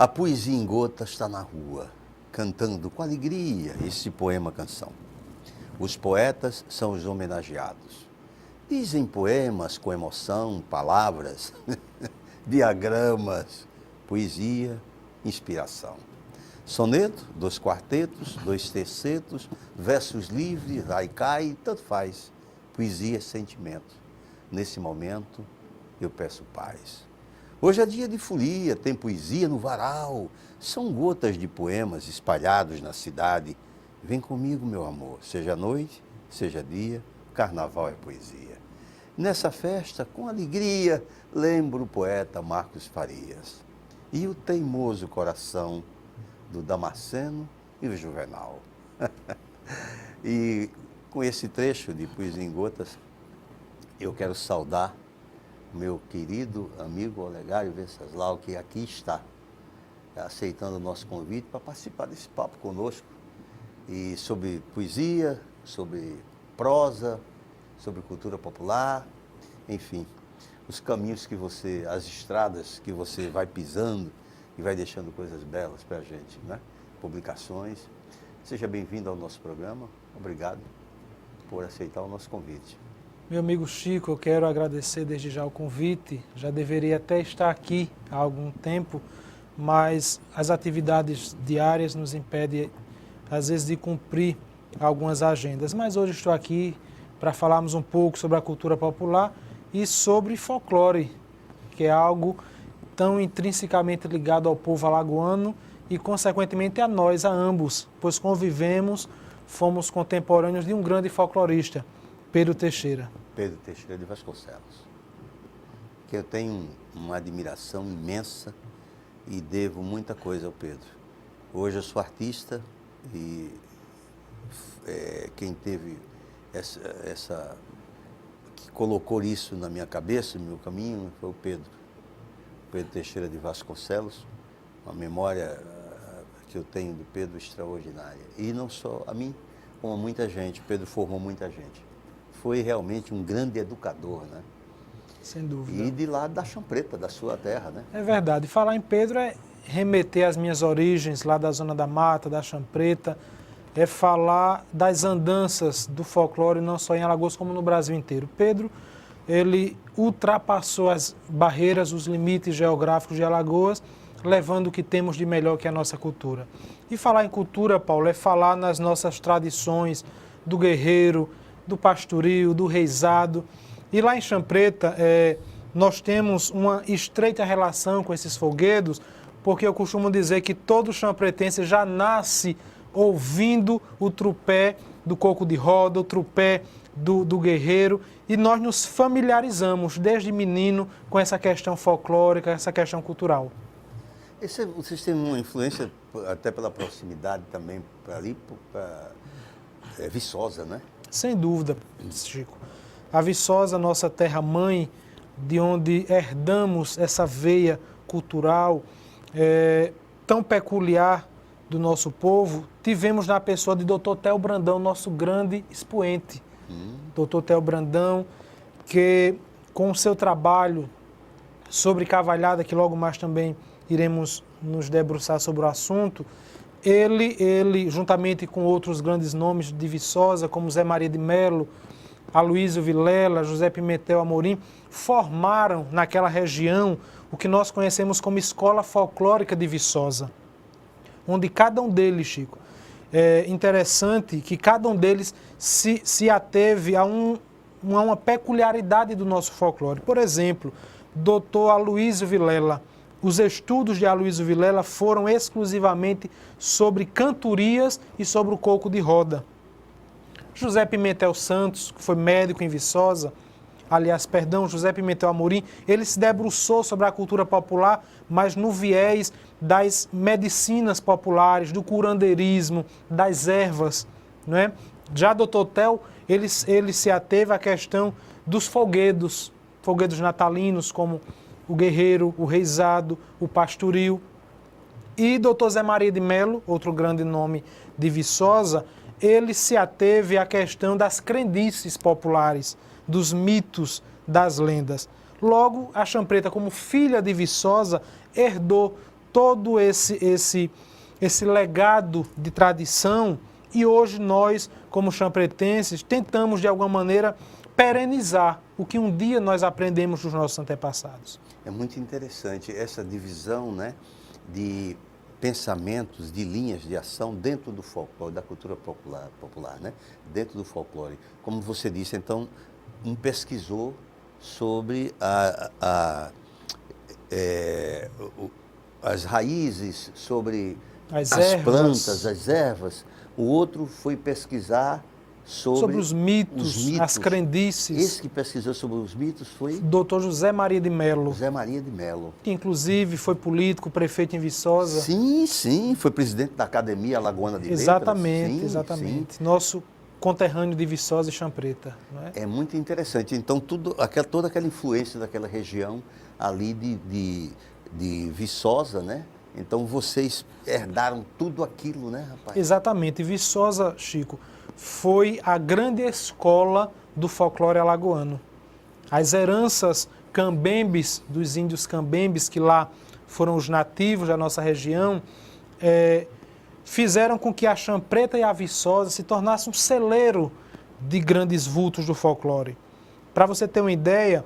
A poesia em gotas está na rua, cantando com alegria esse poema-canção. Os poetas são os homenageados. Dizem poemas com emoção, palavras, diagramas, poesia, inspiração. Soneto, 2 quartetos, 2 tercetos, versos livres, haikai, tanto faz. Poesia é sentimento. Nesse momento, eu peço paz. Hoje é dia de folia, tem poesia no varal. São gotas de poemas espalhados na cidade. Vem comigo, meu amor, seja noite, seja dia, carnaval é poesia. Nessa festa, com alegria, lembro o poeta Marcos Farias e o teimoso coração do Damasceno e o Juvenal. E com esse trecho de Poesia em Gotas, eu quero saudar meu querido amigo Olegário Venceslau, que aqui está, aceitando o nosso convite para participar desse papo conosco, e sobre poesia, sobre prosa, sobre cultura popular, enfim, os caminhos que você, as estradas que você vai pisando e vai deixando coisas belas para a gente, né? Publicações. Seja bem-vindo ao nosso programa, obrigado por aceitar o nosso convite. Meu amigo Chico, eu quero agradecer desde já o convite. Já deveria até estar aqui há algum tempo, mas as atividades diárias nos impedem, às vezes, de cumprir algumas agendas. Mas hoje estou aqui para falarmos um pouco sobre a cultura popular e sobre folclore, que é algo tão intrinsecamente ligado ao povo alagoano e, consequentemente, a nós, a ambos, pois convivemos, fomos contemporâneos de um grande folclorista, Pedro Teixeira. Pedro Teixeira de Vasconcelos, que eu tenho uma admiração imensa e devo muita coisa ao Pedro. Hoje eu sou artista e quem teve que colocou isso na minha cabeça, no meu caminho, foi o Pedro Teixeira de Vasconcelos, uma memória que eu tenho do Pedro extraordinária. E não só a mim, como a muita gente, Pedro formou muita gente. Foi realmente um grande educador, né? Sem dúvida. E de lá da Chão Preta, da sua terra, né? É verdade. Falar em Pedro é remeter às minhas origens, lá da Zona da Mata, da Chão Preta, é falar das andanças do folclore, não só em Alagoas, como no Brasil inteiro. Pedro, ele ultrapassou as barreiras, os limites geográficos de Alagoas, levando o que temos de melhor, que é a nossa cultura. E falar em cultura, Paulo, é falar nas nossas tradições do guerreiro, do pastoril, do reizado. E lá em Chão Preta, nós temos uma estreita relação com esses folguedos, porque eu costumo dizer que todo champretense já nasce ouvindo o trupé do coco de roda, o trupé do guerreiro, e nós nos familiarizamos desde menino com essa questão folclórica, essa questão cultural. Vocês têm uma influência, até pela proximidade também, para ali, para Viçosa, né? Sem dúvida, Chico. A Viçosa, nossa terra-mãe, de onde herdamos essa veia cultural tão peculiar do nosso povo, tivemos na pessoa de Dr. Theo Brandão, nosso grande expoente. Dr. Theo Brandão, que com o seu trabalho sobre cavalhada, que logo mais também iremos nos debruçar sobre o assunto, ele, juntamente com outros grandes nomes de Viçosa, como Zé Maria de Melo, Aloísio Vilela, José Pimentel Amorim, formaram naquela região o que nós conhecemos como Escola Folclórica de Viçosa, onde cada um deles, Chico, é interessante que cada um deles se ateve a uma peculiaridade do nosso folclore. Por exemplo, Dr. Aloísio Vilela. Os estudos de Aloísio Vilela foram exclusivamente sobre cantorias e sobre o coco de roda. José Pimentel Santos, que foi médico em Viçosa, José Pimentel Amorim, ele se debruçou sobre a cultura popular, mas no viés das medicinas populares, do curandeirismo, das ervas, não é? Já Dr. Theo, ele se ateve à questão dos folguedos natalinos, como o guerreiro, o reizado, o pastoril. E Dr. Zé Maria de Melo, outro grande nome de Viçosa, ele se ateve à questão das crendices populares, dos mitos, das lendas. Logo, a Chão Preta, como filha de Viçosa, herdou todo esse legado de tradição e hoje nós, como champretenses, tentamos de alguma maneira perenizar o que um dia nós aprendemos dos nossos antepassados. É muito interessante essa divisão, né, de pensamentos, de linhas de ação dentro do folclore, da cultura popular, né, dentro do folclore. Como você disse, então, um pesquisou sobre as raízes, sobre as plantas, as ervas. O outro foi pesquisar sobre os mitos, as crendices. Esse que pesquisou sobre os mitos foi Dr. José Maria de Mello. José Maria de Mello. Que inclusive foi político, prefeito em Viçosa. Sim, sim, foi presidente da Academia Alagoana de Letras. Exatamente, exatamente. Sim. Nosso conterrâneo de Viçosa e Champreta. Não é? É muito interessante. Então, toda aquela influência daquela região ali de Viçosa, né? Então, vocês herdaram tudo aquilo, né, rapaz? Exatamente. Viçosa, Chico, foi a grande escola do folclore alagoano. As heranças cambembes, dos índios cambembes, que lá foram os nativos da nossa região, fizeram com que a Champreta e a Viçosa se tornassem um celeiro de grandes vultos do folclore. Para você ter uma ideia,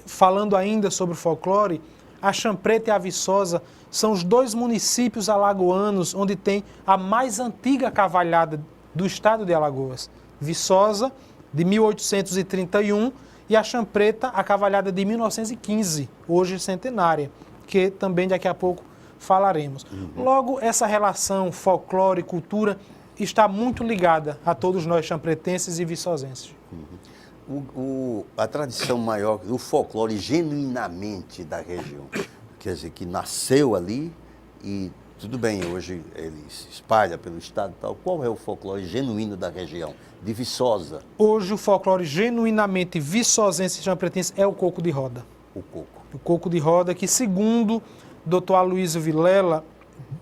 falando ainda sobre o folclore, a Champreta e a Viçosa são os dois municípios alagoanos onde tem a mais antiga cavalhada do estado de Alagoas. Viçosa, de 1831, e a Champreta, a cavalhada de 1915, hoje centenária, que também daqui a pouco falaremos. Logo, essa relação folclore e cultura está muito ligada a todos nós champretenses e viçosenses. A tradição maior, o folclore genuinamente da região, quer dizer, que nasceu ali e tudo bem, hoje ele se espalha pelo estado e tal. Qual é o folclore genuíno da região, de Viçosa? Hoje o folclore genuinamente viçosense e champretense é o coco de roda. O coco. O coco de roda que, segundo Dr. Aloysio Vilela,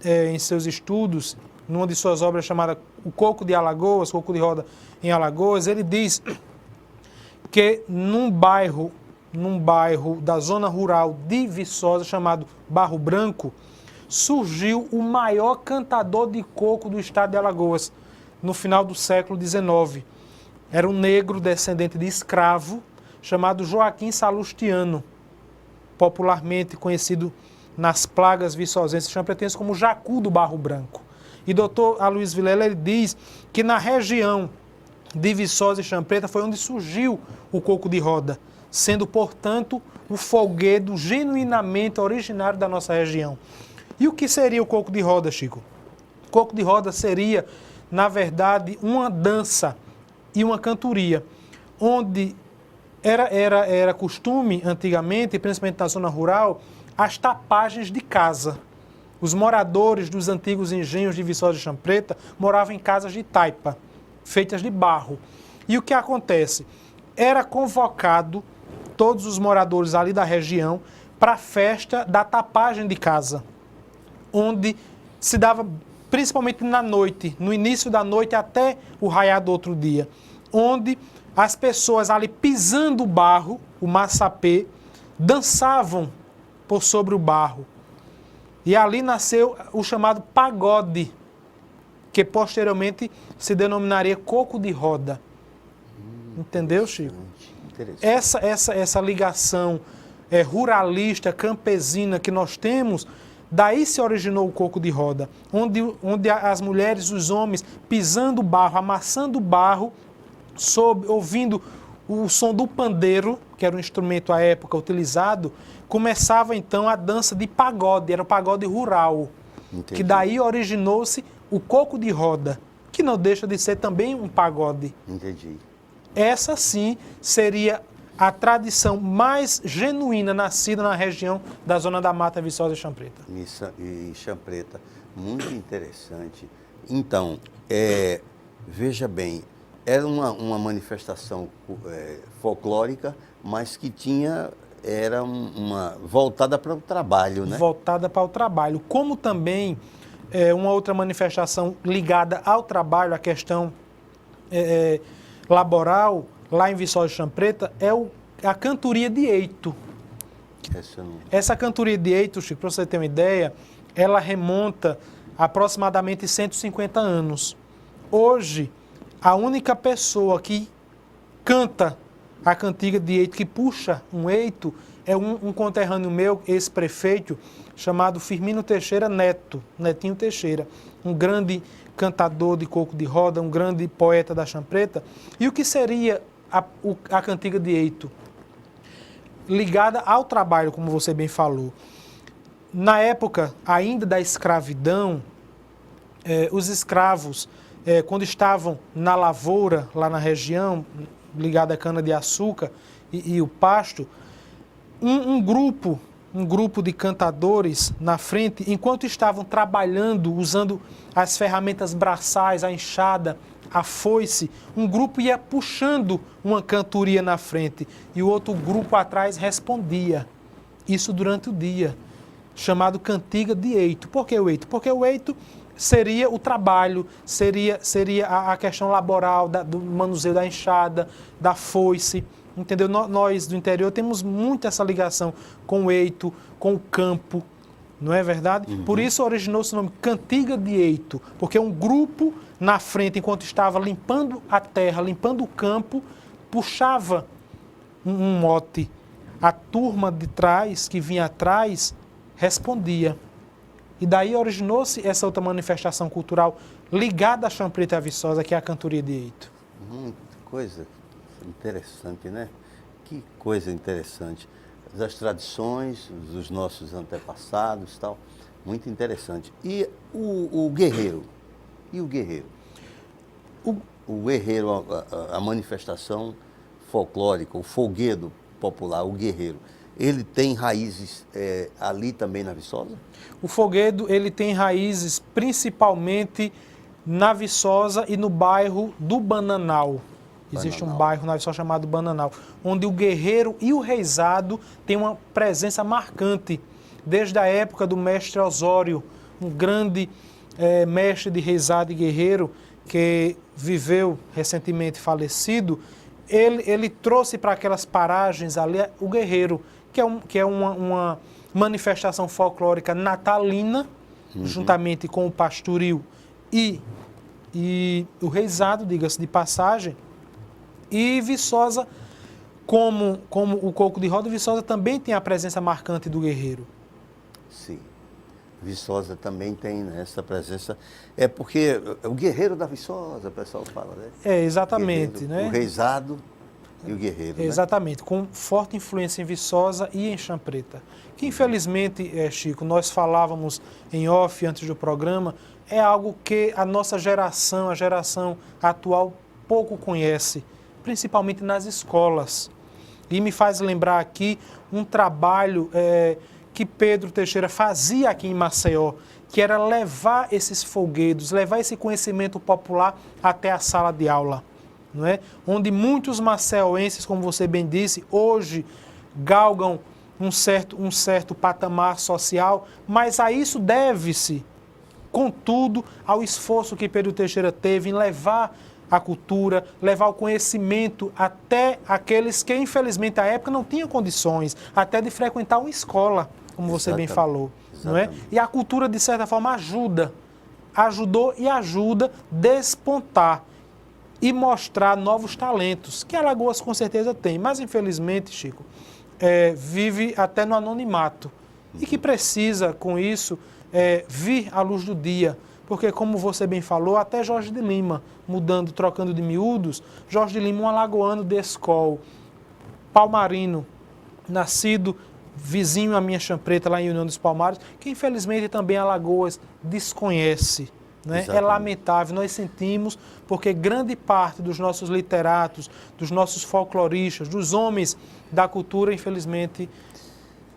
em seus estudos, numa de suas obras chamada O Coco de Alagoas, Coco de Roda em Alagoas, ele diz que num bairro da zona rural de Viçosa, chamado Barro Branco, surgiu o maior cantador de coco do estado de Alagoas, no final do século XIX. Era um negro descendente de escravo, chamado Joaquim Salustiano, popularmente conhecido nas plagas viçosenses e champretenses como Jacu do Barro Branco. E Dr. Aloysio Vilela ele diz que na região de Viçosa e Champreta foi onde surgiu o coco de roda, sendo, portanto, o folguedo genuinamente originário da nossa região. E o que seria o coco de roda, Chico? O coco de roda seria, na verdade, uma dança e uma cantoria, onde era costume, antigamente, principalmente na zona rural, as tapagens de casa. Os moradores dos antigos engenhos de Viçosa e Champreta moravam em casas de taipa, feitas de barro. E o que acontece? Era convocado todos os moradores ali da região para a festa da tapagem de casa, onde se dava principalmente na noite, no início da noite até o raiar do outro dia, onde as pessoas ali pisando o barro, o massapê, dançavam por sobre o barro. E ali nasceu o chamado pagode, que posteriormente se denominaria coco de roda. Entendeu, Chico? Essa ligação ruralista, campesina que nós temos, daí se originou o coco de roda, onde as mulheres e os homens pisando o barro, amassando o barro, ouvindo o som do pandeiro, que era um instrumento à época utilizado, começava então a dança de pagode, era o pagode rural. Entendi. Que daí originou-se o coco de roda, que não deixa de ser também um pagode. Entendi. Essa sim seria a tradição mais genuína nascida na região da Zona da Mata, Viçosa e Champreta. E Champreta, muito interessante. Então, veja bem, era uma manifestação folclórica, mas que era voltada para o trabalho, né? Voltada para o trabalho. Como também uma outra manifestação ligada ao trabalho, a questão laboral, lá em Viçosa e Champreta, é a cantoria de eito. Essa cantoria de Eito, Chico, para você ter uma ideia, ela remonta a aproximadamente 150 anos. Hoje, a única pessoa que canta a cantiga de Eito, que puxa um eito, é um conterrâneo meu, ex-prefeito, chamado Firmino Teixeira Neto, Netinho Teixeira, um grande cantador de coco de roda, um grande poeta da champreta. E o que seria a cantiga de Eito? Ligada ao trabalho, como você bem falou. Na época ainda da escravidão, os escravos, quando estavam na lavoura, lá na região, ligada à cana-de-açúcar e o pasto, um grupo de cantadores na frente, enquanto estavam trabalhando, usando as ferramentas braçais, a enxada, a foice, um grupo ia puxando uma cantoria na frente e o outro grupo atrás respondia. Isso durante o dia, chamado cantiga de Eito. Por que o Eito? Porque o Eito seria o trabalho, seria a questão laboral do manuseio da enxada, da foice, entendeu? Nós do interior temos muito essa ligação com o Eito, com o campo, não é verdade? Uhum. Por isso originou-se o nome Cantiga de Eito, porque um grupo na frente, enquanto estava limpando a terra, limpando o campo, puxava um mote. A turma de trás, que vinha atrás, respondia. E daí originou-se essa outra manifestação cultural ligada à champreta e à Viçosa, que é a cantoria de Eito. Coisa interessante, né? Que coisa interessante. Das tradições dos nossos antepassados e tal. Muito interessante. E o guerreiro? E o guerreiro? O guerreiro, a manifestação folclórica, o folguedo popular, o guerreiro, ele tem raízes ali também na Viçosa? O folguedo, ele tem raízes principalmente na Viçosa e no bairro do Bananal. Existe um bairro na Viçosa chamado Bananal, onde o guerreiro e o reizado têm uma presença marcante, desde a época do mestre Osório, um grande mestre de reizado e guerreiro, que viveu recentemente falecido. Ele trouxe para aquelas paragens ali o guerreiro, que é uma manifestação folclórica natalina, juntamente com o pastoril e o reizado, diga-se de passagem. E Viçosa, como o coco de roda, Viçosa também tem a presença marcante do guerreiro. Sim. Viçosa também tem essa presença. É porque o guerreiro da Viçosa, o pessoal fala, né? Exatamente. Guerreiro, né? O reizado e o guerreiro. Exatamente, né? Com forte influência em Viçosa e em Champreta. Que infelizmente, Chico, nós falávamos em off antes do programa, é algo que a nossa geração, a geração atual, pouco conhece, principalmente nas escolas. E me faz lembrar aqui um trabalho que Pedro Teixeira fazia aqui em Maceió, que era levar esses folguedos, levar esse conhecimento popular até a sala de aula, não é? Onde muitos maceoenses, como você bem disse, hoje galgam um certo patamar social, mas a isso deve-se, contudo, ao esforço que Pedro Teixeira teve em levar a cultura, levar o conhecimento até aqueles que, infelizmente, à época não tinham condições até de frequentar uma escola, como você bem falou, não é? E a cultura, de certa forma, ajudou e ajuda a despontar e mostrar novos talentos, que Alagoas com certeza tem, mas, infelizmente, Chico, vive até no anonimato e que precisa, com isso, vir à luz do dia. Porque, como você bem falou, até Jorge de Lima, trocando de miúdos, Jorge de Lima, um alagoano de escola, palmarino, nascido vizinho à minha Champreta, lá em União dos Palmares, que infelizmente também Alagoas desconhece. Né? É lamentável, nós sentimos, porque grande parte dos nossos literatos, dos nossos folcloristas, dos homens da cultura, infelizmente,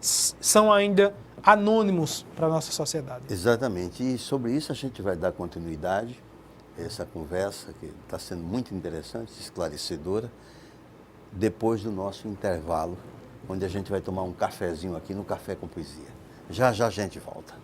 são ainda anônimos para a nossa sociedade. Exatamente. E sobre isso a gente vai dar continuidade a essa conversa, que está sendo muito interessante, esclarecedora, depois do nosso intervalo, onde a gente vai tomar um cafezinho aqui no Café com Poesia. Já já a gente volta.